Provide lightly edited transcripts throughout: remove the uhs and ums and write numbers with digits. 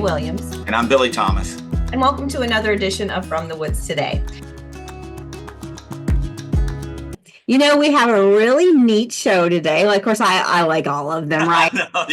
Williams. And I'm Billy Thomas. And welcome to another edition of From the Woods Today. You know, we have a really neat show today. Of course, I like all of them, right? No, I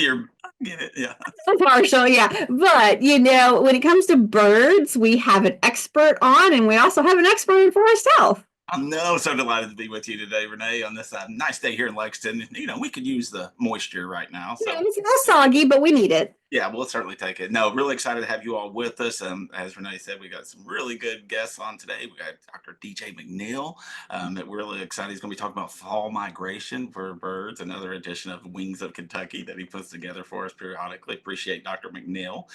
get it, yeah. Partial, yeah. But, you know, when it comes to birds, we have an expert on, and we also have an expert in forest health. I'm so delighted to be with you today, Renee, on this nice day here in Lexington. You know, we could use the moisture right now. So Yeah, it's a little soggy, but we need it. yeah, we'll certainly take it. No, really excited to have you all with us. As Renee said, we got some really good guests on today. We got Dr. DJ McNeil. That we're really excited. He's going to be talking about fall migration for birds, another edition of Wings of Kentucky that he puts together for us periodically. Appreciate Dr. McNeil.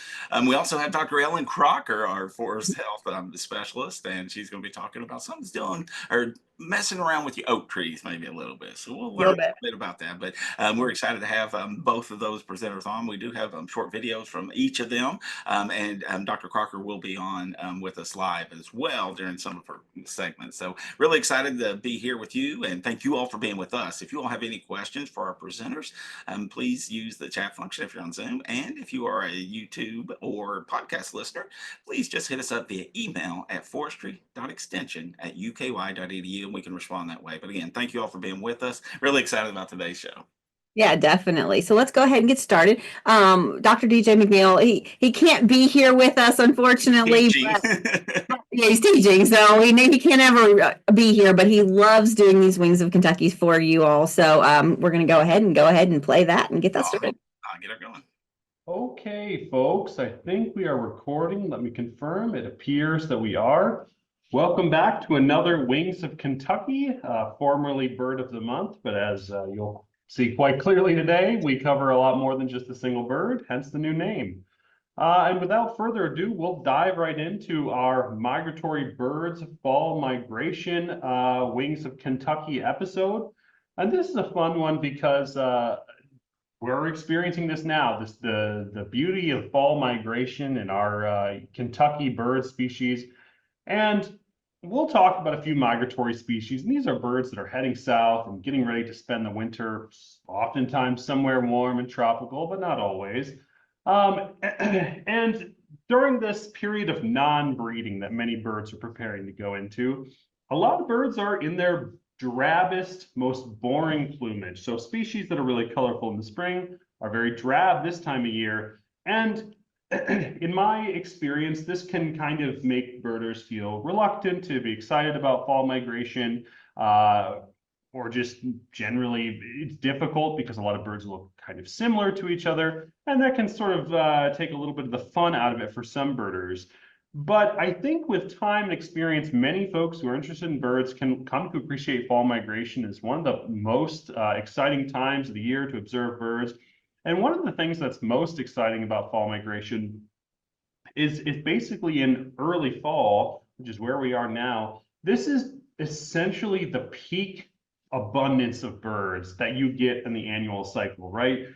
We also have Dr. Ellen Crocker, our forest health specialist, and she's going to be talking about something's doing or messing around with your oak trees maybe a little bit. So we'll learn a little bit about that. But we're excited to have both of those presenters on. We do have short videos from each of them. And Dr. Crocker will be on with us live as well during some of her segments. So really excited to be here with you. And thank you all for being with us. If you all have any questions for our presenters, please use the chat function if you're on Zoom. And if you are a YouTube or podcast listener, please just hit us up via email at forestry.extension@uky.edu. And we can respond that way. But again, thank you all for being with us. Really excited about today's show. Yeah, definitely. So let's go ahead and get started. Dr. DJ McNeil, he can't be here with us, unfortunately. But, yeah, he's teaching, so he can't ever be here, but he loves doing these Wings of Kentucky for you all. So we're going to go ahead and play that and get that started. I'll get her going. Okay, folks, I think we are recording. Let me confirm. It appears that we are. Welcome back to another Wings of Kentucky, formerly Bird of the Month, but as you'll see quite clearly today, we cover a lot more than just a single bird, hence the new name. And without further ado, we'll dive right into our Migratory Birds Fall Migration Wings of Kentucky episode. And this is a fun one because we're experiencing this now, the beauty of fall migration in our Kentucky bird species. And we'll talk about a few migratory species, and these are birds that are heading south and getting ready to spend the winter, oftentimes somewhere warm and tropical, but not always. And during this period of non-breeding that many birds are preparing to go into, a lot of birds are in their drabbest, most boring plumage. So species that are really colorful in the spring are very drab this time of year. And in my experience, this can kind of make birders feel reluctant to be excited about fall migration, or just generally it's difficult because a lot of birds look kind of similar to each other, and that can sort of take a little bit of the fun out of it for some birders. But I think with time and experience, many folks who are interested in birds can come to appreciate fall migration as one of the most exciting times of the year to observe birds. And one of the things that's most exciting about fall migration is basically in early fall, which is where we are now. This is essentially the peak abundance of birds that you get in the annual cycle, right?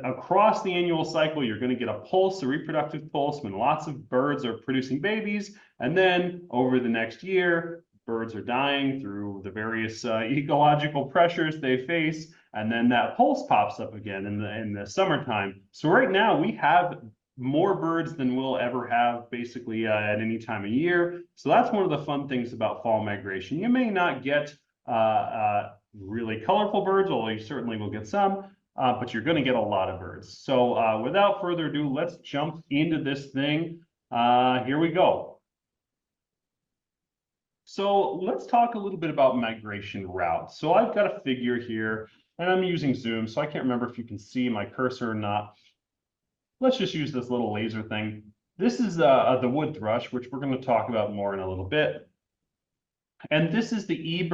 Across the annual cycle, you're going to get a pulse, a reproductive pulse, when lots of birds are producing babies. And then over the next year, birds are dying through the various ecological pressures they face. And then that pulse pops up again in the summertime. So right now we have more birds than we'll ever have basically at any time of year. So that's one of the fun things about fall migration. You may not get really colorful birds, although you certainly will get some, but you're going to get a lot of birds. So without further ado, let's jump into this thing. Here we go. So let's talk a little bit about migration routes. So I've got a figure here, and I'm using Zoom, so I can't remember if you can see my cursor or not. Let's just use this little laser thing. This is the wood thrush, which we're going to talk about more in a little bit. And this is the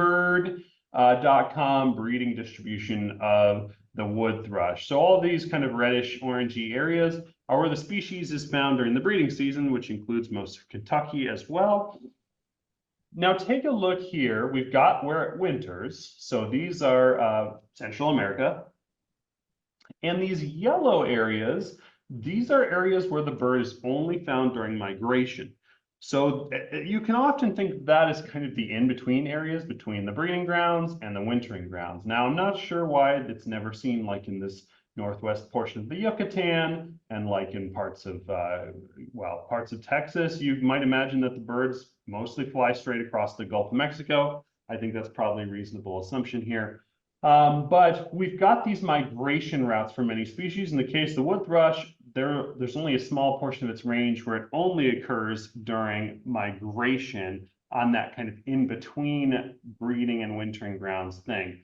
eBird.com breeding distribution of the wood thrush. So all these kind of reddish orangey areas are where the species is found during the breeding season, which includes most of Kentucky as well. Now take a look here. We've got where it winters. So these are Central America. And these yellow areas, these are areas where the bird is only found during migration. So you can often think that is kind of the in-between areas between the breeding grounds and the wintering grounds. Now, I'm not sure why it's never seen like in this northwest portion of the Yucatan, and like in parts of, parts of Texas, you might imagine that the birds mostly fly straight across the Gulf of Mexico. I think that's probably a reasonable assumption here. But we've got these migration routes for many species. In the case of the wood thrush, there's only a small portion of its range where it only occurs during migration on that kind of in-between breeding and wintering grounds thing.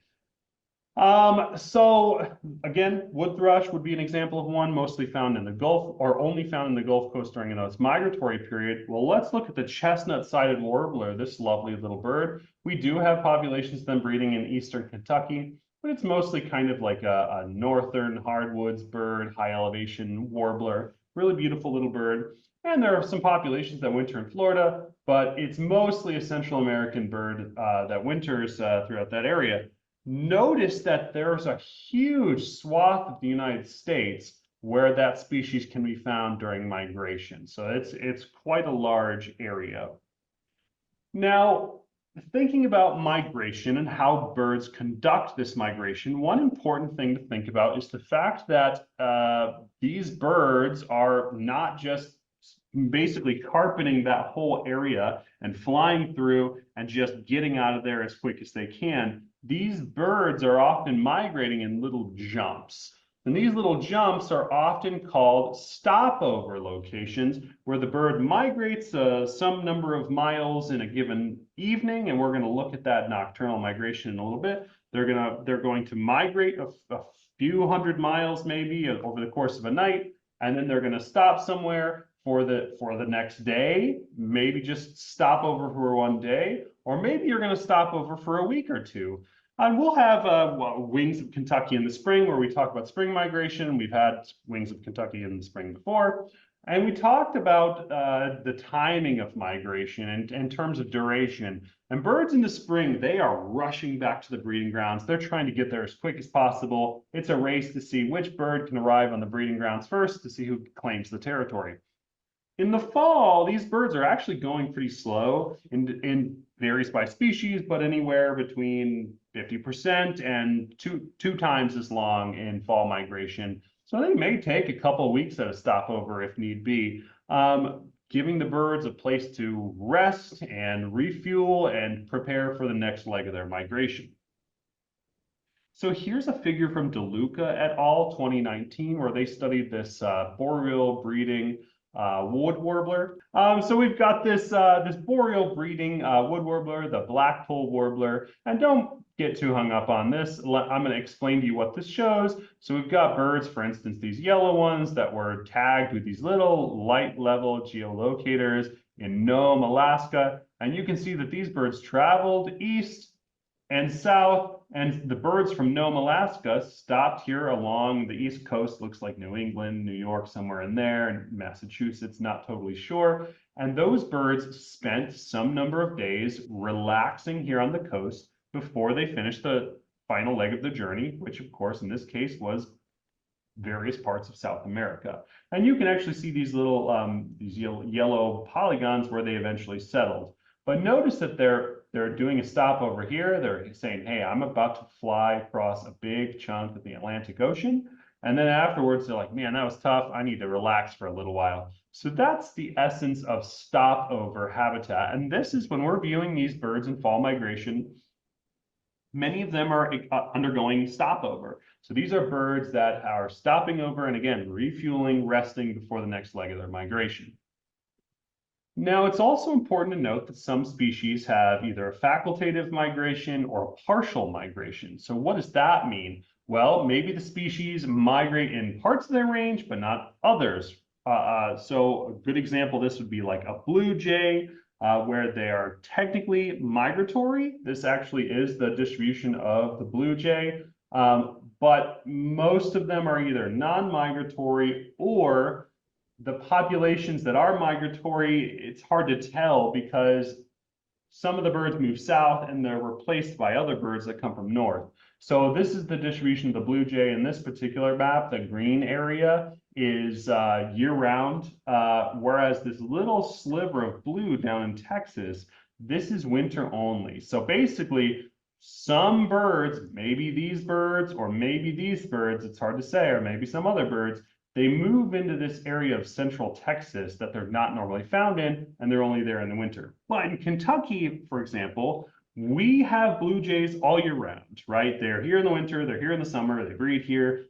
So again, wood thrush would be an example of one mostly found in the Gulf or only found in the Gulf Coast during its migratory period. Well, let's look at the chestnut-sided warbler, this lovely little bird. We do have populations of them breeding in eastern Kentucky, but it's mostly kind of like a northern hardwoods bird, high elevation warbler, really beautiful little bird. And there are some populations that winter in Florida, but it's mostly a Central American bird that winters throughout that area. Notice that there's a huge swath of the United States where that species can be found during migration. So it's quite a large area. Now, thinking about migration and how birds conduct this migration, one important thing to think about is the fact that these birds are not just basically carpeting that whole area and flying through and just getting out of there as quick as they can. These birds are often migrating in little jumps. And these little jumps are often called stopover locations, where the bird migrates some number of miles in a given evening, and we're going to look at that nocturnal migration in a little bit. They're going to migrate a few hundred miles maybe over the course of a night, and then they're going to stop somewhere for the next day, maybe just stop over for one day, or maybe you're going to stop over for a week or two. And we'll have Wings of Kentucky in the spring, where we talk about spring migration. We've had Wings of Kentucky in the spring before. And we talked about the timing of migration in terms of duration. And birds in the spring, they are rushing back to the breeding grounds. They're trying to get there as quick as possible. It's a race to see which bird can arrive on the breeding grounds first to see who claims the territory. In the fall, these birds are actually going pretty slow. In varies by species, but anywhere between 50% and two times as long in fall migration. So they may take a couple of weeks at a stopover if need be, giving the birds a place to rest and refuel and prepare for the next leg of their migration. So here's a figure from DeLuca et al. 2019, where they studied this boreal breeding wood warbler. So we've got this boreal breeding wood warbler, the black-polled warbler, and don't get too hung up on this. I'm going to explain to you what this shows. So we've got birds, for instance, these yellow ones that were tagged with these little light level geolocators in Nome, Alaska, and you can see that these birds traveled east and south, and the birds from Nome, Alaska stopped here along the East Coast, looks like New England, New York, somewhere in there, and Massachusetts, not totally sure. And those birds spent some number of days relaxing here on the coast before they finished the final leg of the journey, which of course in this case was various parts of South America. And you can actually see these little these yellow polygons where they eventually settled. But notice that they're doing a stop over here. They're saying, hey, I'm about to fly across a big chunk of the Atlantic Ocean. And then afterwards, they're like, man, that was tough. I need to relax for a little while. So that's the essence of stopover habitat. And this is when we're viewing these birds in fall migration, many of them are undergoing stopover. So these are birds that are stopping over and again, refueling, resting before the next leg of their migration. Now, it's also important to note that some species have either a facultative migration or a partial migration. So what does that mean? Well, maybe the species migrate in parts of their range, but not others. So a good example of this would be like a blue jay, where they are technically migratory. This actually is the distribution of the blue jay, but most of them are either non-migratory or the populations that are migratory, it's hard to tell because some of the birds move south and they're replaced by other birds that come from north. So this is the distribution of the blue jay in this particular map. The green area is year-round, whereas this little sliver of blue down in Texas, this is winter only. So basically, Some birds, maybe these birds or maybe these birds, it's hard to say, or maybe some other birds, they move into this area of central Texas that they're not normally found in, and they're only there in the winter. But in Kentucky, for example, we have blue jays all year round, right? They're here in the winter, they're here in the summer, they breed here.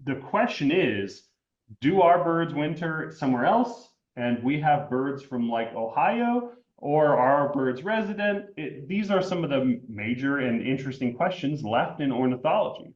The question is, do our birds winter somewhere else? And we have birds from like Ohio, or are our birds resident? These are some of the major and interesting questions left in ornithology.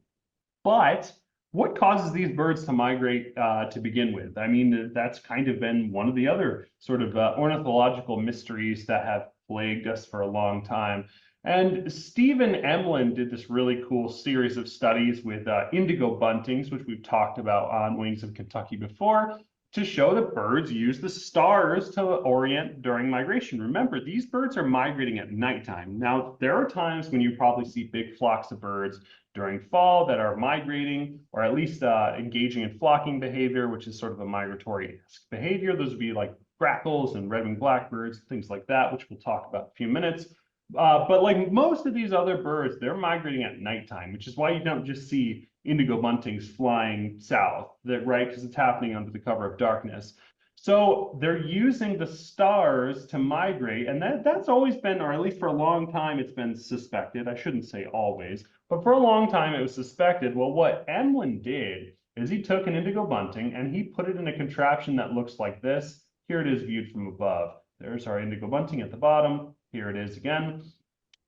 But what causes these birds to migrate to begin with? I mean, that's kind of been one of the other sort of ornithological mysteries that have plagued us for a long time. And Stephen Emlin did this really cool series of studies with Indigo Buntings, which we've talked about on Wings of Kentucky before, to show that birds use the stars to orient during migration. Remember, these birds are migrating at nighttime. Now, there are times when you probably see big flocks of birds during fall that are migrating, or at least engaging in flocking behavior, which is sort of a migratory behavior. Those would be like grackles and red-winged blackbirds, things like that, which we'll talk about in a few minutes. But like most of these other birds, they're migrating at nighttime, which is why you don't just see indigo buntings flying south, right? Because it's happening under the cover of darkness. So they're using the stars to migrate, and that's always been, or at least for a long time, it's been suspected. I shouldn't say always, but for a long time it was suspected. Well, what Emlin did is he took an indigo bunting and he put it in a contraption that looks like this. Here it is viewed from above. There's our indigo bunting at the bottom. Here it is again.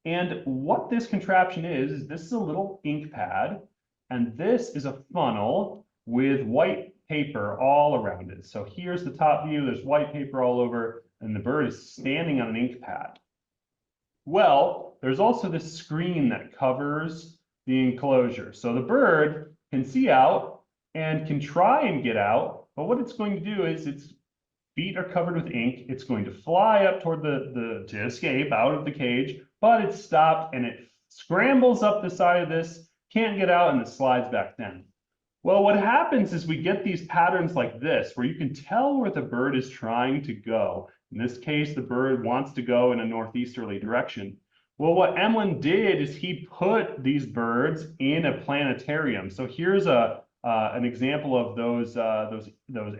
And what this contraption is this is a little ink pad, and this is a funnel with white paper all around it. So here's the top view, there's white paper all over, and the bird is standing on an ink pad. Well, there's also this screen that covers the enclosure. So the bird can see out and can try and get out, but what it's going to do is its feet are covered with ink. It's going to fly up toward to escape out of the cage, but it's stopped and it scrambles up the side of this, can't get out, and it slides back down. Well, what happens is we get these patterns like this, where you can tell where the bird is trying to go. In this case, the bird wants to go in a northeasterly direction. Well, what Emlin did is he put these birds in a planetarium. So here's an example of those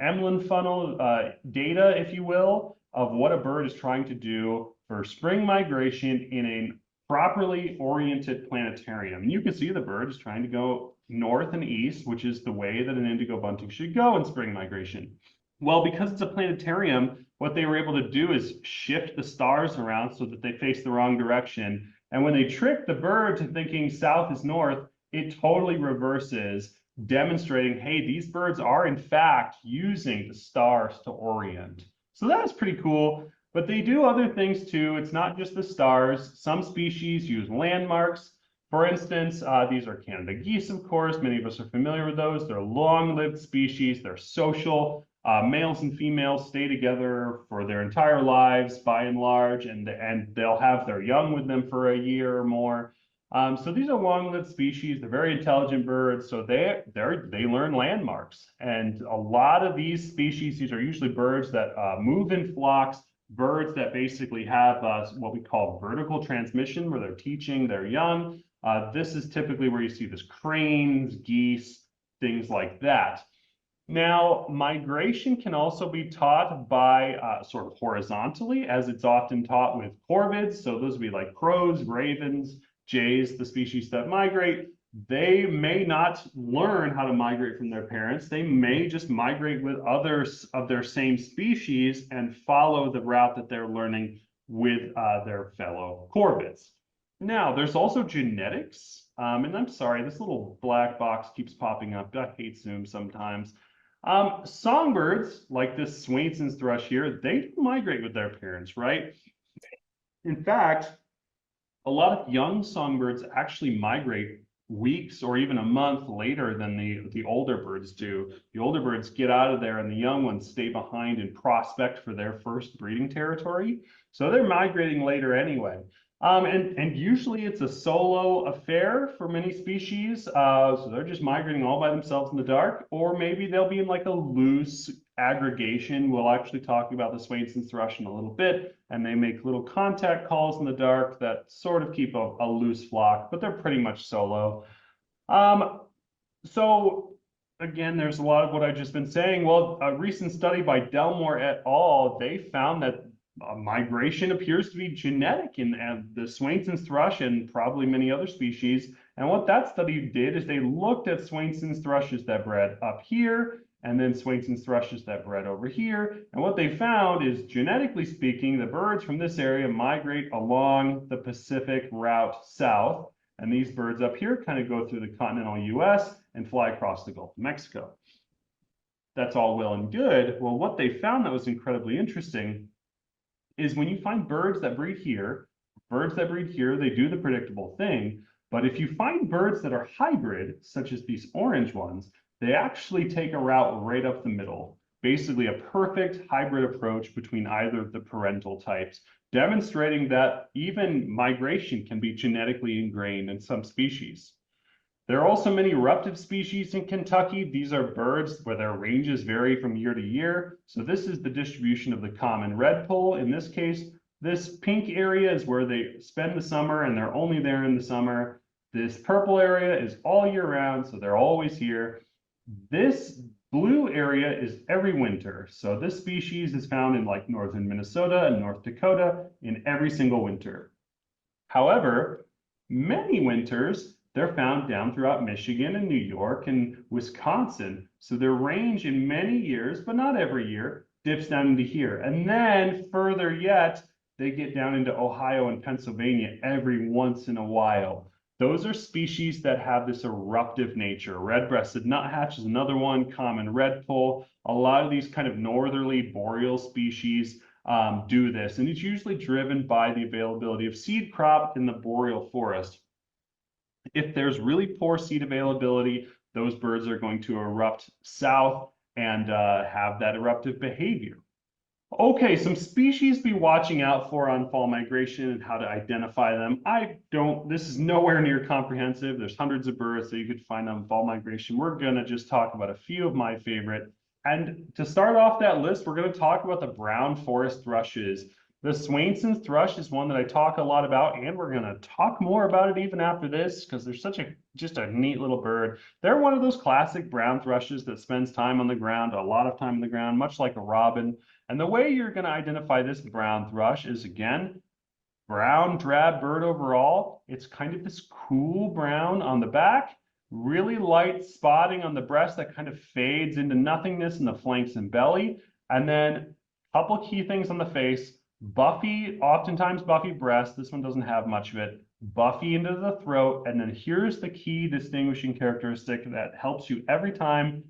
Emin Funnel data, if you will, of what a bird is trying to do for spring migration in a properly oriented planetarium. And you can see the bird is trying to go north and east, which is the way that an indigo bunting should go in spring migration. Well, because it's a planetarium, what they were able to do is shift the stars around so that they face the wrong direction. And when they trick the bird to thinking south is north, it totally reverses, demonstrating, hey, these birds are in fact using the stars to orient. So that's pretty cool. But they do other things too. It's not just the stars. Some species use landmarks. For instance, these are Canada geese, of course. Many of us are familiar with those. They're long-lived species. They're social. Males and females stay together for their entire lives, by and large, and they'll have their young with them for a year or more. So these are long-lived species. They're very intelligent birds. So they learn landmarks. And a lot of these species, these are usually birds that move in flocks, birds that basically have what we call vertical transmission, where they're teaching their young. This is typically where you see this cranes, geese, things like that. Now, migration can also be taught by sort of horizontally, as it's often taught with corvids. So those would be like crows, ravens, jays, the species that migrate. They may not learn how to migrate from their parents. They may just migrate with others of their same species and follow the route that they're learning with their fellow corvids. Now, there's also genetics. And I'm sorry, this little black box keeps popping up. I hate Zoom sometimes. Songbirds, like this Swainsons thrush here, they don't migrate with their parents, right? In fact, a lot of young songbirds actually migrate weeks or even a month later than the older birds do. The older birds get out of there and the young ones stay behind and prospect for their first breeding territory. So they're migrating later anyway. And usually it's a solo affair for many species. So they're just migrating all by themselves in the dark, or maybe they'll be in like a loose aggregation. We'll actually talk about the Swainsons thrush in a little bit, and they make little contact calls in the dark that sort of keep a loose flock, but they're pretty much solo. So again, there's a lot of what I've just been saying. Well, a recent study by Delmore et al., they found that migration appears to be genetic in the Swainson's thrush and probably many other species. And what that study did is they looked at Swainson's thrushes that bred up here and then Swainson's thrushes that bred over here. And what they found is, genetically speaking, the birds from this area migrate along the Pacific route south. And these birds up here kind of go through the continental US and fly across the Gulf of Mexico. That's all well and good. Well, what they found that was incredibly interesting is when you find birds that breed here, they do the predictable thing. But if you find birds that are hybrid, such as these orange ones, they actually take a route right up the middle, basically a perfect hybrid approach between either of the parental types, demonstrating that even migration can be genetically ingrained in some species. There are also many eruptive species in Kentucky. These are birds where their ranges vary from year to year. So this is the distribution of the common redpoll. In this case, this pink area is where they spend the summer and they're only there in the summer. This purple area is all year round, so they're always here. This blue area is every winter. So this species is found in like northern Minnesota and North Dakota in every single winter. However, many winters, they're found down throughout Michigan and New York and Wisconsin. So their range in many years, but not every year, dips down into here. And then further yet, they get down into Ohio and Pennsylvania every once in a while. Those are species that have this eruptive nature. Red-breasted nuthatch is another one, common redpoll. A lot of these kind of northerly boreal species do this, and it's usually driven by the availability of seed crop in the boreal forest. If there's really poor seed availability, those birds are going to erupt south and have that eruptive behavior. Okay, some species to be watching out for on fall migration and how to identify them. This is nowhere near comprehensive. There's hundreds of birds that you could find on fall migration. We're gonna just talk about a few of my favorite. And to start off that list, we're gonna talk about the brown forest thrushes. The Swainson's thrush is one that I talk a lot about, and we're gonna talk more about it even after this because they're just a neat little bird. They're one of those classic brown thrushes that spends time on the ground, a lot of time on the ground, much like a robin. And the way you're going to identify this brown thrush is, again, brown drab bird overall. It's kind of this cool brown on the back, really light spotting on the breast that kind of fades into nothingness in the flanks and belly. And then a couple key things on the face, buffy, oftentimes buffy breast. This one doesn't have much of it. Buffy into the throat. And then here's the key distinguishing characteristic that helps you every time.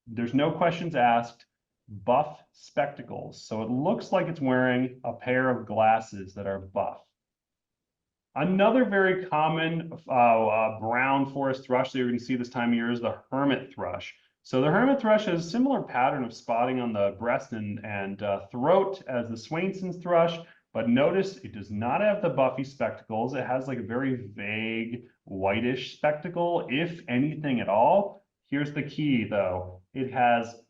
There's no questions asked. Buff spectacles. So it looks like it's wearing a pair of glasses that are buff. Another very common brown forest thrush that you're going to see this time of year is the hermit thrush. So the hermit thrush has a similar pattern of spotting on the breast and throat as the Swainson's thrush, but notice it does not have the buffy spectacles. It has like a very vague whitish spectacle, if anything at all. Here's the key though. It has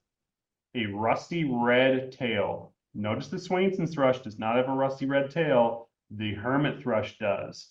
a rusty red tail. Notice the Swainson's thrush does not have a rusty red tail. The hermit thrush does.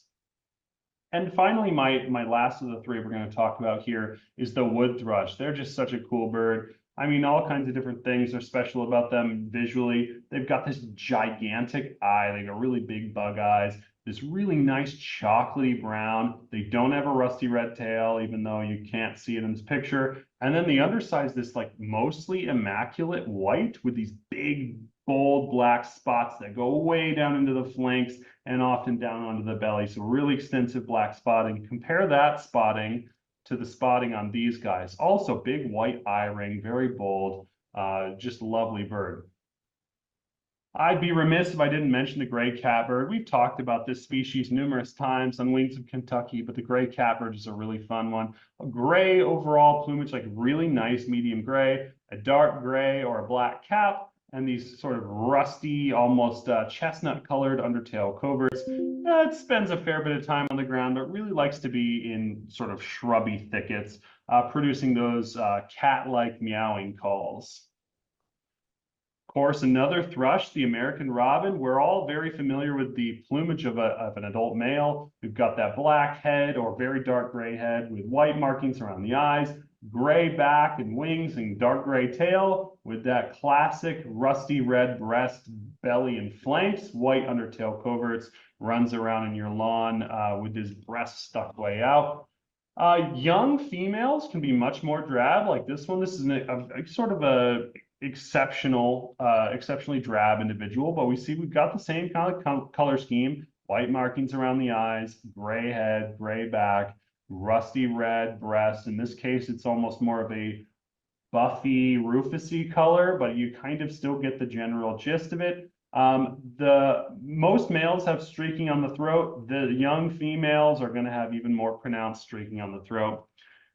And finally, my last of the three we're going to talk about here is the wood thrush. They're just such a cool bird. I mean, all kinds of different things are special about them visually. They've got this gigantic eye. They got really big bug eyes. This really nice chocolatey brown. They don't have a rusty red tail, even though you can't see it in this picture. And then the underside is this like mostly immaculate white with these big, bold black spots that go way down into the flanks and often down onto the belly. So really extensive black spotting. Compare that spotting to the spotting on these guys. Also big white eye ring, very bold, just lovely bird. I'd be remiss if I didn't mention the gray catbird. We've talked about this species numerous times on Wings of Kentucky, but the gray catbird is a really fun one. A gray overall plumage, like really nice medium gray, a dark gray or a black cap, and these sort of rusty, almost chestnut colored undertail coverts. It spends a fair bit of time on the ground, but really likes to be in sort of shrubby thickets, producing those cat-like meowing calls. Of course, another thrush, the American robin. We're all very familiar with the plumage of an adult male. We've got that black head or very dark gray head with white markings around the eyes, gray back and wings, and dark gray tail with that classic rusty red breast, belly, and flanks, white undertail coverts, runs around in your lawn with his breast stuck way out. Young females can be much more drab, like this one. This is a sort of a exceptionally drab individual, but we've got the same kind of color scheme, white markings around the eyes, gray head, gray back, rusty red breast. In this case, it's almost more of a buffy, rufusy color, but you kind of still get the general gist of it. Most males have streaking on the throat. The young females are going to have even more pronounced streaking on the throat.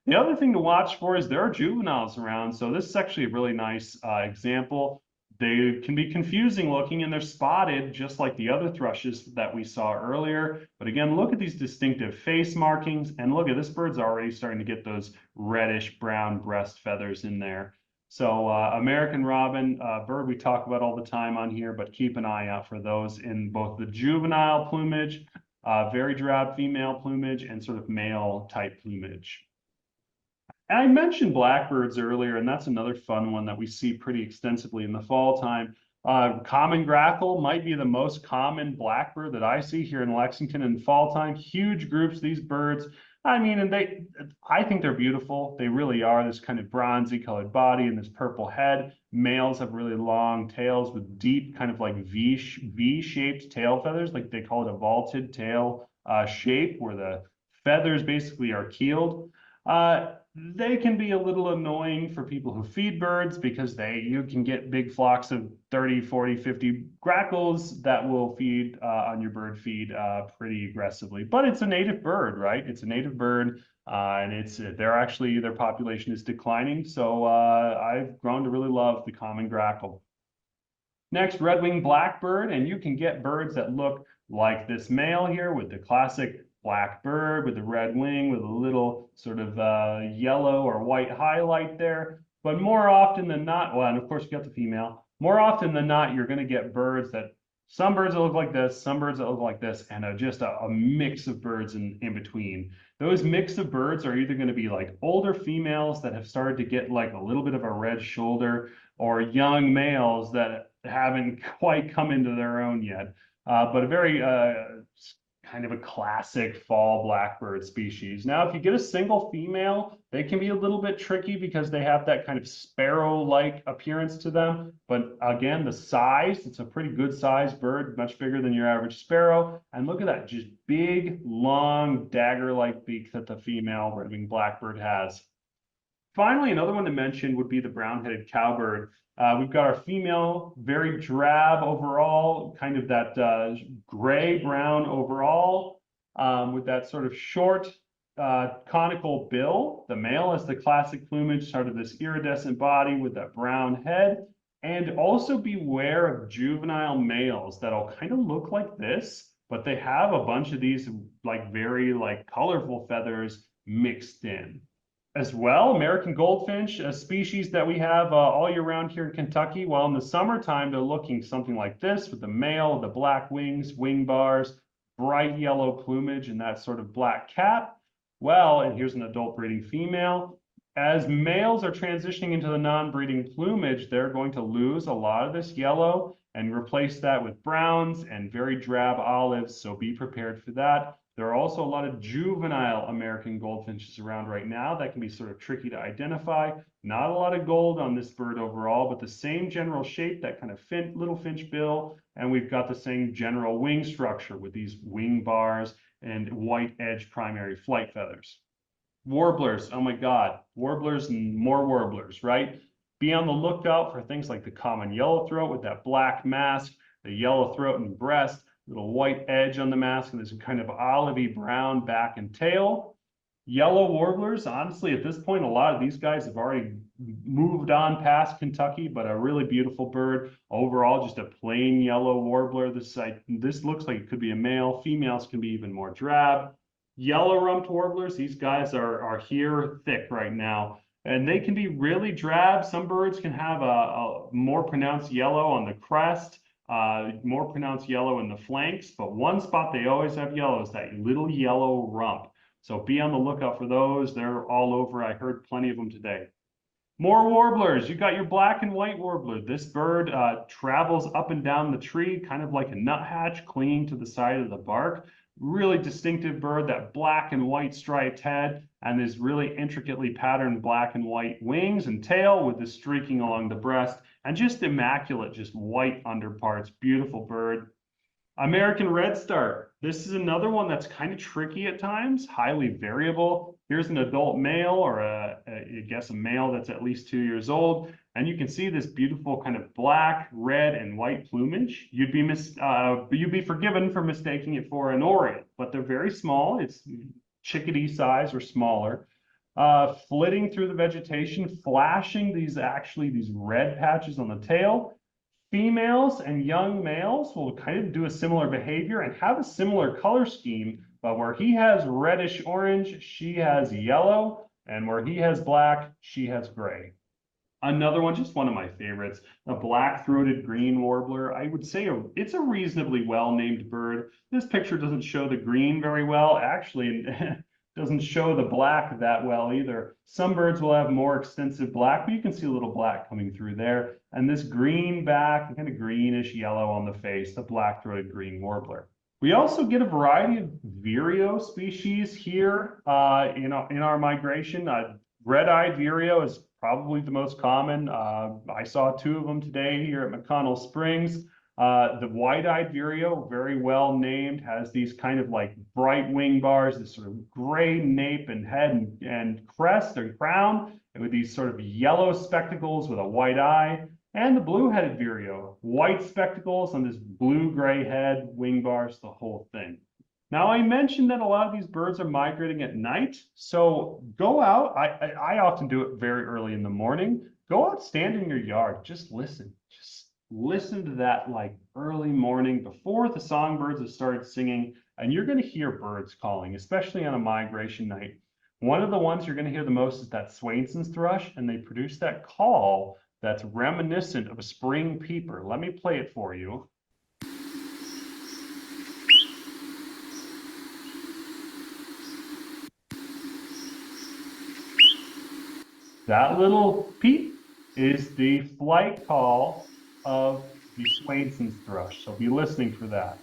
The other thing to watch for is there are juveniles around. So this is actually a really nice example. They can be confusing looking and they're spotted just like the other thrushes that we saw earlier. But again, look at these distinctive face markings and look at this bird's already starting to get those reddish brown breast feathers in there. So American robin, bird we talk about all the time on here, but keep an eye out for those in both the juvenile plumage, very drab female plumage, and sort of male type plumage. And I mentioned blackbirds earlier, and that's another fun one that we see pretty extensively in the fall time. Common grackle might be the most common blackbird that I see here in Lexington in fall time. Huge groups of these birds. I mean, and I think they're beautiful. They really are. This kind of bronzy colored body and this purple head. Males have really long tails with deep kind of like V-shaped tail feathers, like they call it a vaulted tail shape, where the feathers basically are keeled. They can be a little annoying for people who feed birds because you can get big flocks of 30, 40, 50 grackles that will feed on your bird feed pretty aggressively. But it's a native bird, right? It's a native bird, and their population is declining. So I've grown to really love the common grackle. Next, red-winged blackbird, and you can get birds that look like this male here with the classic black bird with the red wing with a little sort of yellow or white highlight there. But more often than not, well, and of course you got the female, more often than not, you're going to get some birds that look like this, some birds that look like this, and just a mix of birds in between. Those mix of birds are either going to be like older females that have started to get like a little bit of a red shoulder, or young males that haven't quite come into their own yet. But a very kind of a classic fall blackbird species. Now, if you get a single female, they can be a little bit tricky because they have that kind of sparrow-like appearance to them. But again, the size, it's a pretty good sized bird, much bigger than your average sparrow. And look at that, just big, long, dagger-like beak that the female red-winged blackbird has. Finally, another one to mention would be the brown-headed cowbird. We've got our female, very drab overall, kind of that gray-brown overall, with that sort of short conical bill. The male has the classic plumage, sort of this iridescent body with that brown head. And also beware of juvenile males that'll kind of look like this, but they have a bunch of these like very like colorful feathers mixed in. As well, American goldfinch, a species that we have all year round here in Kentucky. While in the summertime, they're looking something like this with the male, the black wings, wing bars, bright yellow plumage, and that sort of black cap. Well, and here's an adult breeding female. As males are transitioning into the non-breeding plumage, they're going to lose a lot of this yellow and replace that with browns and very drab olives, so be prepared for that. There are also a lot of juvenile American goldfinches around right now that can be sort of tricky to identify. Not a lot of gold on this bird overall, but the same general shape, that kind of little finch bill, and we've got the same general wing structure with these wing bars and white edge primary flight feathers. Warblers, oh my God, warblers and more warblers, right? Be on the lookout for things like the common yellowthroat with that black mask, the yellow throat and breast, little white edge on the mask, and this kind of olivey brown back and tail. Yellow warblers, honestly, at this point, a lot of these guys have already moved on past Kentucky, but a really beautiful bird. Overall, just a plain yellow warbler. This looks like it could be a male. Females can be even more drab. Yellow-rumped warblers, these guys are here thick right now. And they can be really drab. Some birds can have a more pronounced yellow on the crest, more pronounced yellow in the flanks. But one spot they always have yellow is that little yellow rump. So be on the lookout for those. They're all over. I heard plenty of them today. More warblers. You got your black and white warbler. This bird travels up and down the tree, kind of like a nuthatch, clinging to the side of the bark. Really distinctive bird, that black and white striped head and this really intricately patterned black and white wings and tail with the streaking along the breast and just immaculate, just white underparts. Beautiful bird. American Redstart. This is another one that's kind of tricky at times, highly variable. Here's an adult male, or I guess a male that's at least 2 years old, and you can see this beautiful kind of black, red, and white plumage. You'd be forgiven for mistaking it for an orient, but they're very small. It's chickadee size or smaller. Flitting through the vegetation, flashing these red patches on the tail. Females and young males will kind of do a similar behavior and have a similar color scheme, but where he has reddish orange, she has yellow, and where he has black, she has gray. Another one, just one of my favorites, a black-throated green warbler. I would say it's a reasonably well-named bird. This picture doesn't show the green very well. Actually, doesn't show the black that well either. Some birds will have more extensive black, but you can see a little black coming through there. And this green back, kind of greenish yellow on the face, the black-throated green warbler. We also get a variety of Vireo species here in our migration. Red-eyed Viro is probably the most common. I saw 2 of them today here at McConnell Springs. The white-eyed Vireo, very well named, has these kind of like bright wing bars, this sort of gray nape and head and crest and crown, and with these sort of yellow spectacles with a white eye. And the blue-headed Vireo, white spectacles on this blue-gray head, wing bars, the whole thing. Now, I mentioned that a lot of these birds are migrating at night, so go out. I often do it very early in the morning. Go out, stand in your yard, just listen. Just listen to that like early morning before the songbirds have started singing, and you're going to hear birds calling, especially on a migration night. One of the ones you're going to hear the most is that Swainsons thrush, and they produce that call that's reminiscent of a spring peeper. Let me play it for you. That little peep is the flight call of the Swainsons thrush, so be listening for that.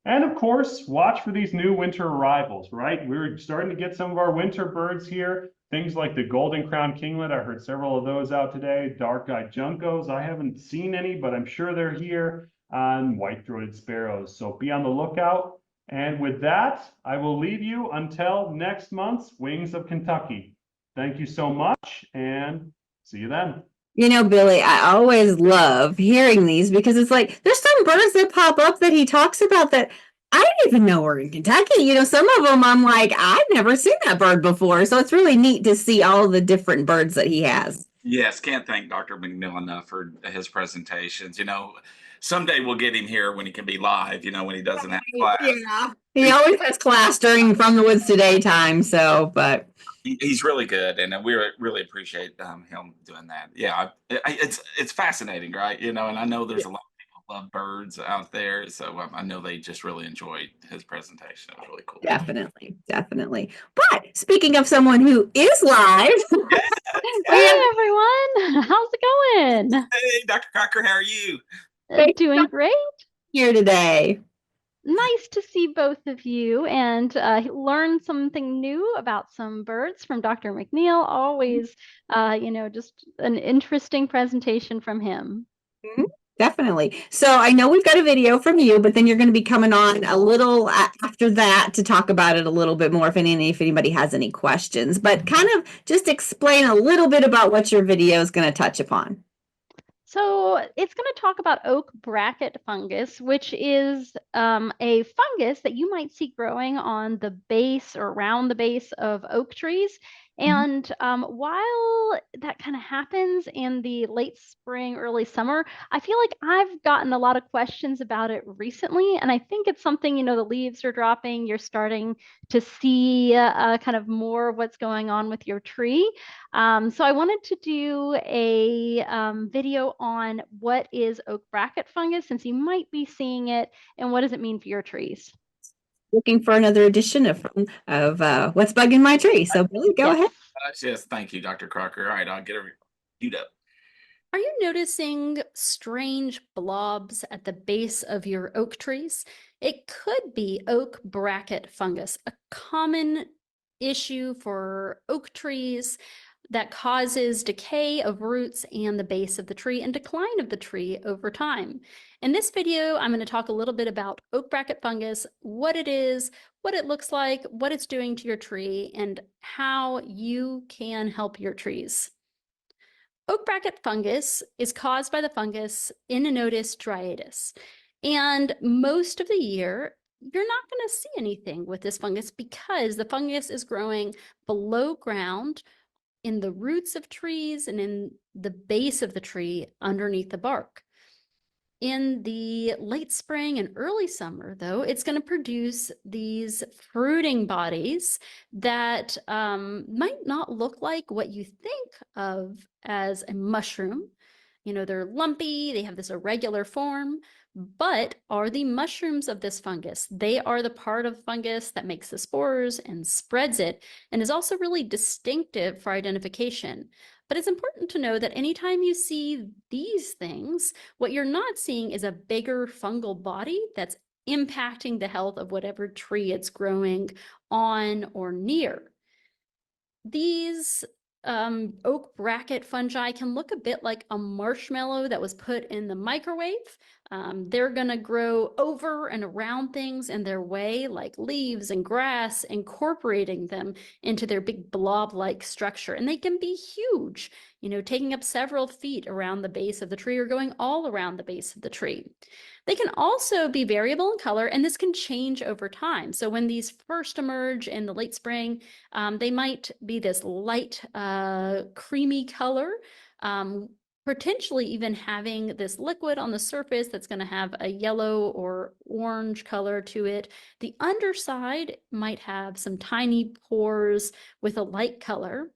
And of course, watch for these new winter arrivals, right? We're starting to get some of our winter birds here. Things like the golden crowned kinglet, I heard several of those out today. Dark-eyed juncos, I haven't seen any, but I'm sure they're here. And white-throated sparrows, so be on the lookout. And with that, I will leave you until next month's Wings of Kentucky. Thank you so much, and see you then. You know, Billy, I always love hearing these because it's like there's some birds that pop up that he talks about that I didn't even know were in Kentucky. You know, some of them I'm like, I've never seen that bird before. So it's really neat to see all the different birds that he has. Yes, can't thank Dr. McNeil enough for his presentations. You know, someday we'll get him here when he can be live, you know, when he doesn't have class. Yeah, he always has class during From the Woods Today time. So, but he's really good, and we really appreciate him doing that. Yeah, it's fascinating, right? You know, and I know there's a lot of people who love birds out there, so I know they just really enjoyed his presentation. It was really cool. Definitely, definitely. But speaking of someone who is live, hey everyone, how's it going? Hey, Dr. Cocker, how are you? Doing great. Here today. Nice to see both of you and learn something new about some birds from Dr. McNeil. Always, you know, just an interesting presentation from him. Mm-hmm. Definitely. So I know we've got a video from you, but then you're going to be coming on a little after that to talk about it a little bit more if anybody has any questions. But kind of just explain a little bit about what your video is going to touch upon. So it's going to talk about oak bracket fungus, which is a fungus that you might see growing on the base or around the base of oak trees. And while that kind of happens in the late spring, early summer, I feel like I've gotten a lot of questions about it recently. And I think it's something, the leaves are dropping, you're starting to see kind of more of what's going on with your tree. So I wanted to do a video on what is oak bracket fungus, since you might be seeing it, and what does it mean for your trees. Looking for another edition of what's bugging my tree. So Billy, go Yes. ahead. Yes, thank you, Dr. Crocker. All right, I'll get her queued up. Are you noticing strange blobs at the base of your oak trees? It could be oak bracket fungus, a common issue for oak trees that causes decay of roots and the base of the tree and decline of the tree over time. In this video, I'm going to talk a little bit about oak bracket fungus, what it is, what it looks like, what it's doing to your tree, and how you can help your trees. Oak bracket fungus is caused by the fungus Inonotus striatus. And most of the year, you're not going to see anything with this fungus because the fungus is growing below ground in the roots of trees and in the base of the tree underneath the bark. In the late spring and early summer, though, it's going to produce these fruiting bodies that might not look like what you think of as a mushroom. They're lumpy, they have this irregular form, but are the mushrooms of this fungus. They are the part of fungus that makes the spores and spreads it, and is also really distinctive for identification. But it's important to know that anytime you see these things, what you're not seeing is a bigger fungal body that's impacting the health of whatever tree it's growing on or near. These oak bracket fungi can look a bit like a marshmallow that was put in the microwave. They're going to grow over and around things in their way, like leaves and grass, incorporating them into their big blob-like structure. And they can be huge, taking up several feet around the base of the tree or going all around the base of the tree. They can also be variable in color, and this can change over time. So when these first emerge in the late spring, they might be this light, creamy color, potentially even having this liquid on the surface that's going to have a yellow or orange color to it. The underside might have some tiny pores with a light color.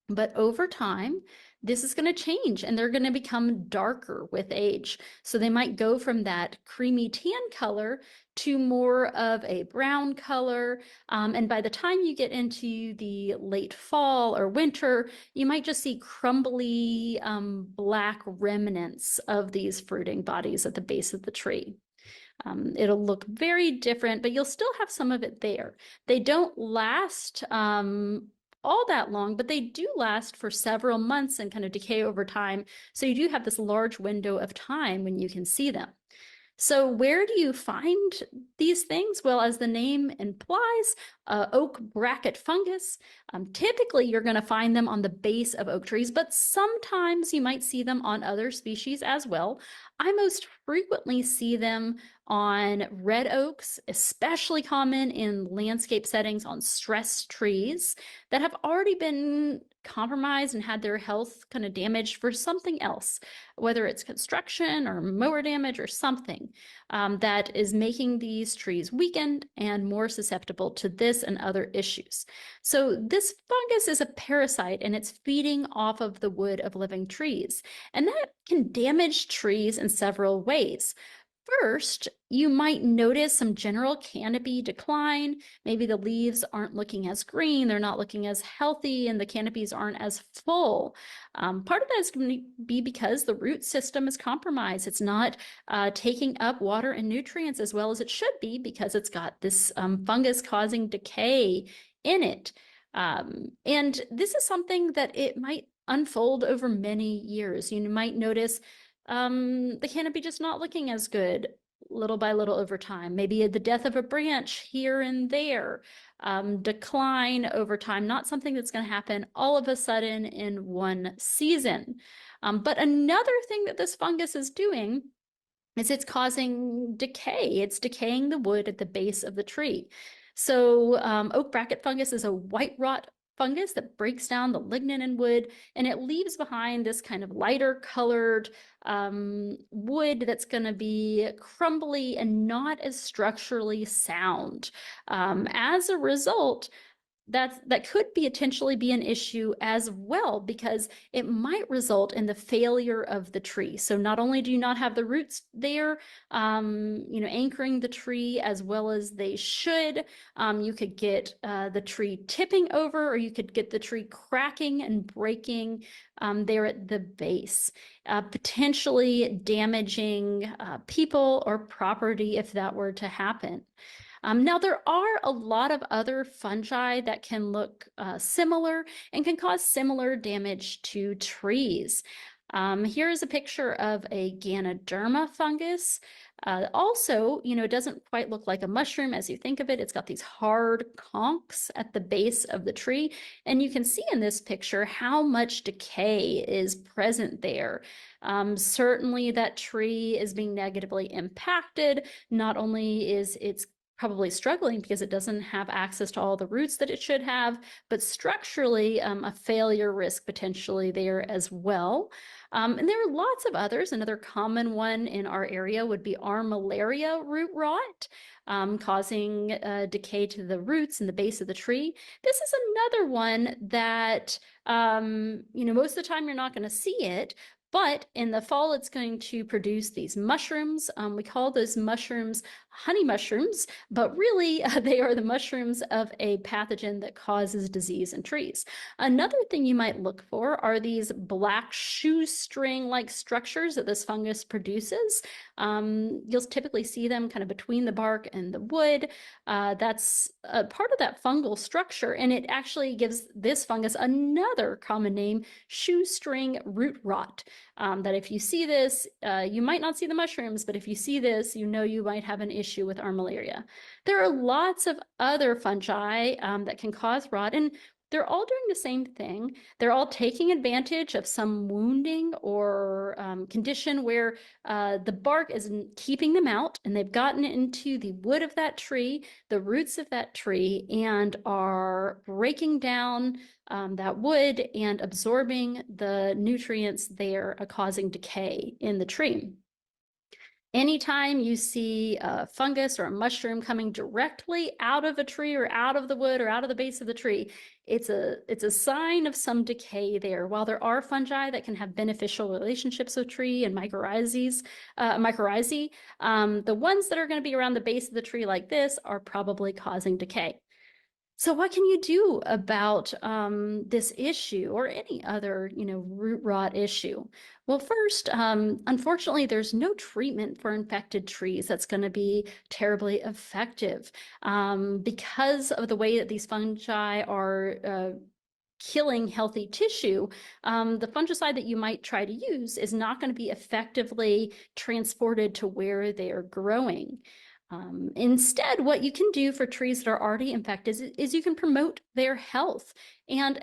But over time, this is going to change and they're going to become darker with age. So they might go from that creamy tan color to more of a brown color. And by the time you get into the late fall or winter, you might just see crumbly black remnants of these fruiting bodies at the base of the tree. It'll look very different, but you'll still have some of it there. They don't last all that long, but they do last for several months and kind of decay over time. So you do have this large window of time when you can see them. So where do you find these things? Well, as the name implies, oak bracket fungus, typically you're going to find them on the base of oak trees, but sometimes you might see them on other species as well. I most frequently see them on red oaks, especially common in landscape settings on stressed trees that have already been compromised and had their health kind of damaged for something else, whether it's construction or mower damage or something that is making these trees weakened and more susceptible to this and other issues. So this fungus is a parasite and it's feeding off of the wood of living trees, and that can damage trees in several ways. First, you might notice some general canopy decline. Maybe the leaves aren't looking as green, they're not looking as healthy, and the canopies aren't as full. Part of that is going to be because the root system is compromised. It's not taking up water and nutrients as well as it should be because it's got this fungus causing decay in it. And this is something that it might unfold over many years. You might notice the canopy just not looking as good little by little over time. Maybe the death of a branch here and there. decline over time, not something that's going to happen all of a sudden in one season. But another thing that this fungus is doing is it's causing decay. It's decaying the wood at the base of the tree. So oak bracket fungus is a white rot fungus that breaks down the lignin in wood, and it leaves behind this kind of lighter colored wood that's going to be crumbly and not as structurally sound. As a result, that could potentially be an issue as well, because it might result in the failure of the tree. So not only do you not have the roots there, anchoring the tree as well as they should, you could get the tree tipping over, or you could get the tree cracking and breaking there at the base, potentially damaging people or property if that were to happen. Now, there are a lot of other fungi that can look similar and can cause similar damage to trees. Here is a picture of a Ganoderma fungus. Also, it doesn't quite look like a mushroom as you think of it. It's got these hard conchs at the base of the tree. And you can see in this picture how much decay is present there. Certainly that tree is being negatively impacted. Not only is its probably struggling because it doesn't have access to all the roots that it should have, but structurally a failure risk potentially there as well. And there are lots of others. Another common one in our area would be armillaria root rot, causing decay to the roots and the base of the tree. This is another one that, most of the time you're not going to see it, but in the fall, it's going to produce these mushrooms. We call those mushrooms honey mushrooms, but really they are the mushrooms of a pathogen that causes disease in trees. Another thing you might look for are these black shoestring-like structures that this fungus produces. You'll typically see them kind of between the bark and the wood. That's a part of that fungal structure, and it actually gives this fungus another common name, shoestring root rot. That if you see this, you might not see the mushrooms, but if you see this, you might have an issue with armillaria. There are lots of other fungi that can cause rot, and they're all doing the same thing. They're all taking advantage of some wounding or condition where the bark isn't keeping them out, and they've gotten into the wood of that tree, the roots of that tree, and are breaking down that wood and absorbing the nutrients there, causing decay in the tree. Anytime you see a fungus or a mushroom coming directly out of a tree or out of the wood or out of the base of the tree, it's a sign of some decay there. While there are fungi that can have beneficial relationships with tree and mycorrhizae, the ones that are going to be around the base of the tree like this are probably causing decay. So what can you do about this issue or any other, root rot issue? Well, first, unfortunately, there's no treatment for infected trees that's going to be terribly effective because of the way that these fungi are killing healthy tissue. The fungicide that you might try to use is not going to be effectively transported to where they are growing. Instead, what you can do for trees that are already infected is you can promote their health and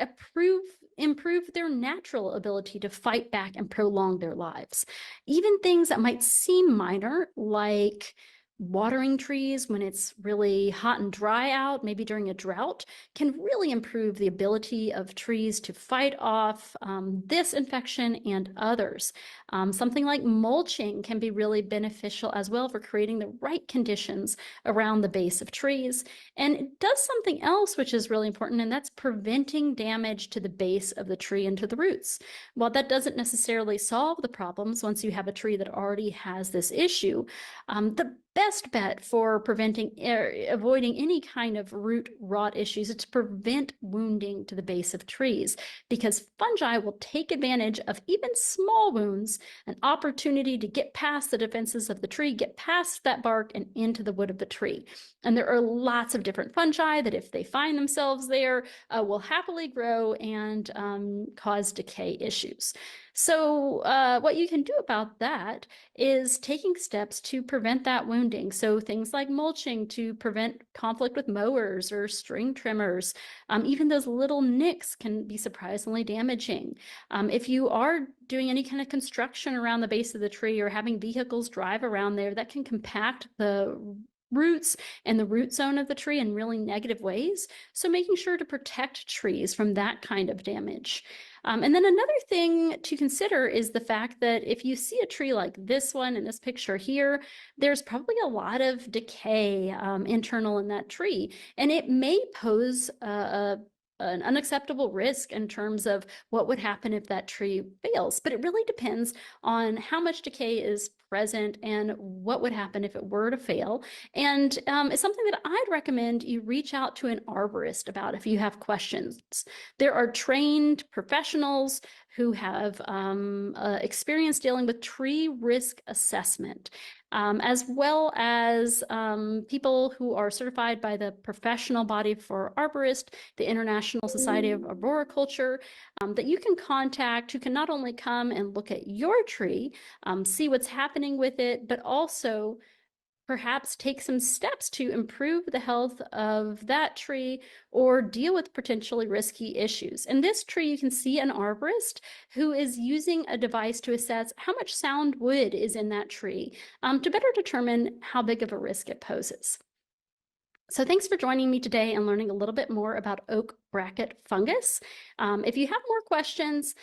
improve their natural ability to fight back and prolong their lives. Even things that might seem minor, like watering trees when it's really hot and dry out, maybe during a drought, can really improve the ability of trees to fight off this infection and others. Something like mulching can be really beneficial as well for creating the right conditions around the base of trees. And it does something else which is really important, and that's preventing damage to the base of the tree and to the roots. While that doesn't necessarily solve the problems once you have a tree that already has this issue, the best bet for avoiding any kind of root rot issues is to prevent wounding to the base of trees, because fungi will take advantage of even small wounds, an opportunity to get past the defenses of the tree, get past that bark and into the wood of the tree. And there are lots of different fungi that, if they find themselves there, will happily grow and cause decay issues. So what you can do about that is taking steps to prevent that wounding. So things like mulching to prevent conflict with mowers or string trimmers. Even those little nicks can be surprisingly damaging. If you are doing any kind of construction around the base of the tree or having vehicles drive around there, that can compact the roots and the root zone of the tree in really negative ways. So making sure to protect trees from that kind of damage. And then another thing to consider is the fact that if you see a tree like this one in this picture here, there's probably a lot of decay internal in that tree, and it may pose an unacceptable risk in terms of what would happen if that tree fails. But it really depends on how much decay is present and what would happen if it were to fail. And it's something that I'd recommend you reach out to an arborist about if you have questions. There are trained professionals who have experience dealing with tree risk assessment, as well as people who are certified by the professional body for arborists, the International Society of Arboriculture, that you can contact, who can not only come and look at your tree, see what's happening with it, but also perhaps take some steps to improve the health of that tree or deal with potentially risky issues. In this tree, you can see an arborist who is using a device to assess how much sound wood is in that tree to better determine how big of a risk it poses. So thanks for joining me today and learning a little bit more about oak bracket fungus. If you have more questions,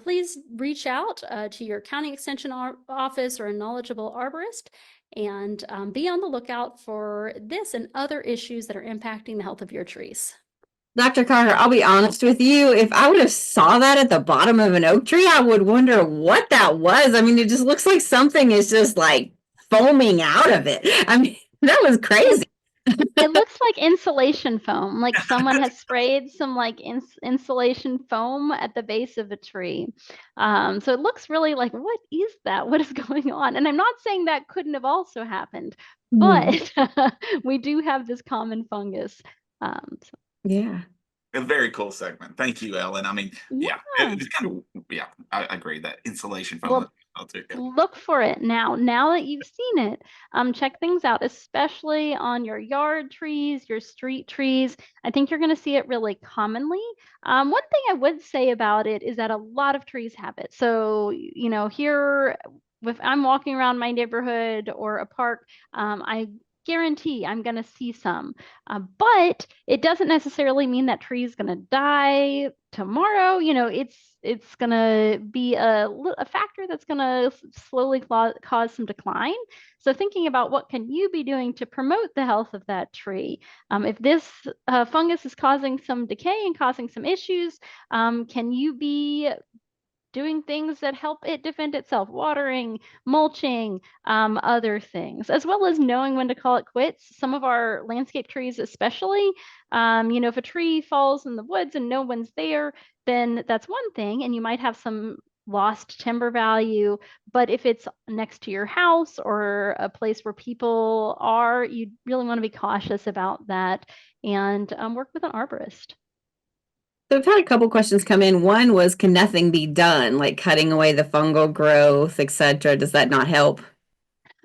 please reach out to your county extension office or a knowledgeable arborist, and be on the lookout for this and other issues that are impacting the health of your trees. Dr. Carter, I'll be honest with you. If I would have saw that at the bottom of an oak tree, I would wonder what that was. I mean, it just looks like something is just like foaming out of it. I mean, that was crazy. It looks like insulation foam, like someone has sprayed some like insulation foam at the base of a tree. So it looks really like, what is that? What is going on? And I'm not saying that couldn't have also happened, but we do have this common fungus. Yeah. A very cool segment. Thank you, Ellen. I mean, yeah, it's kind of, yeah, I agree that insulation foam. Well, look for it now. Now that you've seen it, check things out, especially on your yard trees, your street trees. I think you're going to see it really commonly. One thing I would say about it is that a lot of trees have it. So, you know, here, if I'm walking around my neighborhood or a park, I guarantee I'm going to see some. But it doesn't necessarily mean that tree is going to die tomorrow. You know, it's going to be a factor that's going to slowly cause some decline. So thinking about what can you be doing to promote the health of that tree. If this fungus is causing some decay and causing some issues, can you be doing things that help it defend itself, watering, mulching, other things, as well as knowing when to call it quits. Some of our landscape trees, especially, you know, if a tree falls in the woods and no one's there, then that's one thing, and you might have some lost timber value. But if it's next to your house or a place where people are, you really want to be cautious about that and work with an arborist. So we've had a couple questions come in. One was, can nothing be done, like cutting away the fungal growth, etc.? Does that not help?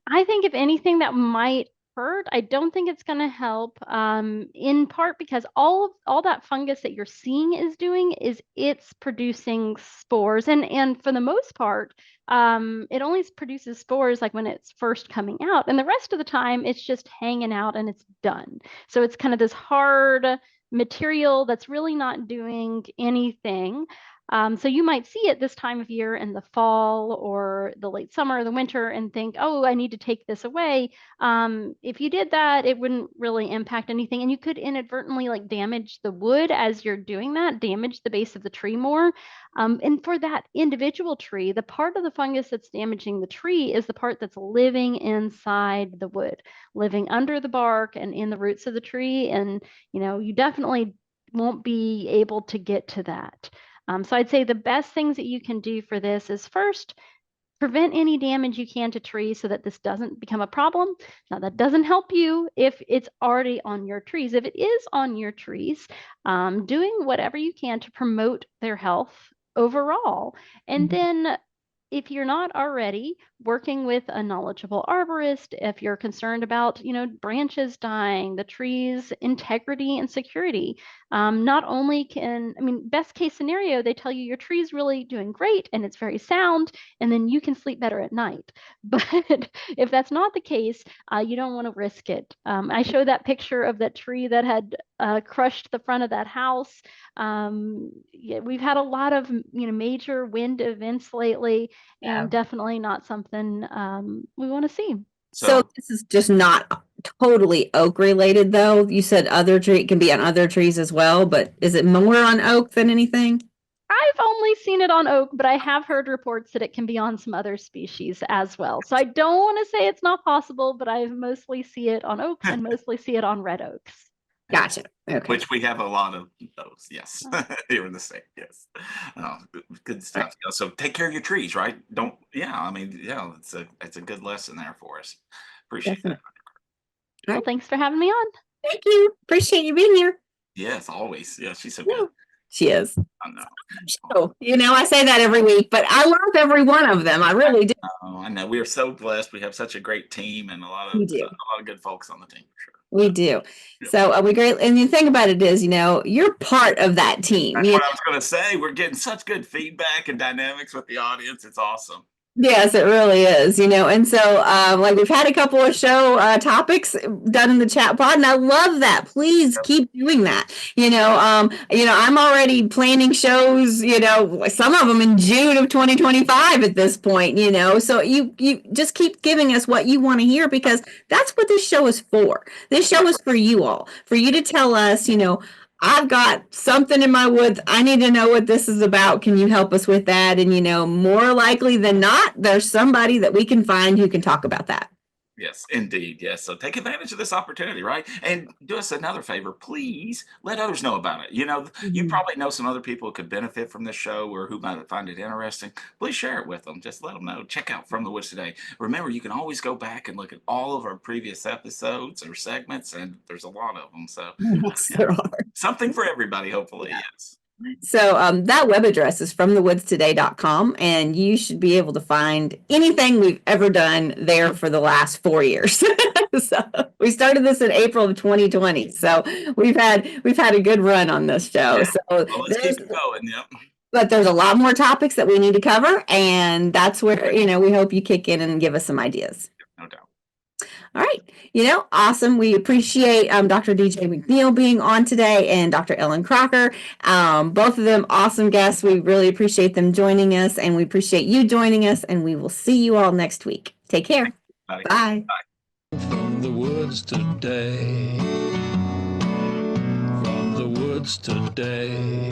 I think if anything that might hurt, I don't think it's going to help. In part because all that fungus that you're seeing is doing is it's producing spores, and for the most part, it only produces spores like when it's first coming out, and the rest of the time it's just hanging out and it's done. So it's kind of this hard material that's really not doing anything. So you might see it this time of year in the fall or the late summer or the winter and think, oh, I need to take this away. If you did that, it wouldn't really impact anything. And you could inadvertently like damage the wood as you're doing that, damage the base of the tree more. And for that individual tree, the part of the fungus that's damaging the tree is the part that's living inside the wood, living under the bark and in the roots of the tree. And, you know, you definitely won't be able to get to that. So I'd say the best things that you can do for this is first, prevent any damage you can to trees so that this doesn't become a problem. Now, that doesn't help you if it's already on your trees. If it is on your trees, doing whatever you can to promote their health overall. And Mhm. then if you're not already working with a knowledgeable arborist, if you're concerned about, branches dying, the tree's integrity and security, not only best case scenario, they tell you your tree's really doing great and it's very sound, and then you can sleep better at night. But if that's not the case, you don't want to risk it. I showed that picture of that tree that had crushed the front of that house. Yeah, we've had a lot of major wind events lately, and definitely not something we want to see. So this is just not totally oak related, though. You said other tree, it can be on other trees as well, but is it more on oak than anything? I've only seen it on oak, but I have heard reports that it can be on some other species as well. So I don't want to say it's not possible, but I mostly see it on oaks and mostly see it on red oaks. Gotcha. Okay. Which we have a lot of those, yes, here in the state, yes. Good stuff. Right. So take care of your trees, right? It's a good lesson there for us. Appreciate that. Definitely. Well, Right. thanks for having me on. Thank you. Appreciate you being here. Yes, always. Yeah, she's so Yeah. good. She is. I know. So, I say that every week, but I love every one of them. I really do. I know. We are so blessed. We have such a great team and a lot We of do. good folks on the team for sure. We do. Yeah. So we great. And the thing about it is, you're part of that team. That's what I was going to say. We're getting such good feedback and dynamics with the audience. It's awesome. Yes, it really is, and so like we've had a couple of show topics done in the chat pod, and I love that. Please keep doing that. I'm already planning shows, some of them in June of 2025 at this point, so you just keep giving us what you want to hear, because that's what this show is for. This show is for you all, for you to tell us, I've got something in my woods. I need to know what this is about. Can you help us with that? And, more likely than not, there's somebody that we can find who can talk about that. Yes, indeed. Yes. So take advantage of this opportunity, right? And do us another favor. Please let others know about it. You probably know some other people who could benefit from this show or who might find it interesting. Please share it with them. Just let them know. Check out From the Woods Today. Remember, you can always go back and look at all of our previous episodes or segments, and there's a lot of them. So Yes, there are. something for everybody, hopefully. Yeah. Yes. So that web address is fromthewoodstoday.com, and you should be able to find anything we've ever done there for the last 4 years. So we started this in April of 2020. So we've had a good run on this show. Yeah. So Well, let's keep it going. Yep. But there's a lot more topics that we need to cover, and that's where, we hope you kick in and give us some ideas. No doubt. All right. Awesome. We appreciate Dr. DJ McNeil being on today and Dr. Ellen Crocker. Both of them awesome guests. We really appreciate them joining us, and we appreciate you joining us, and we will see you all next week. Take care. Bye. Bye. From the woods today. From the woods today.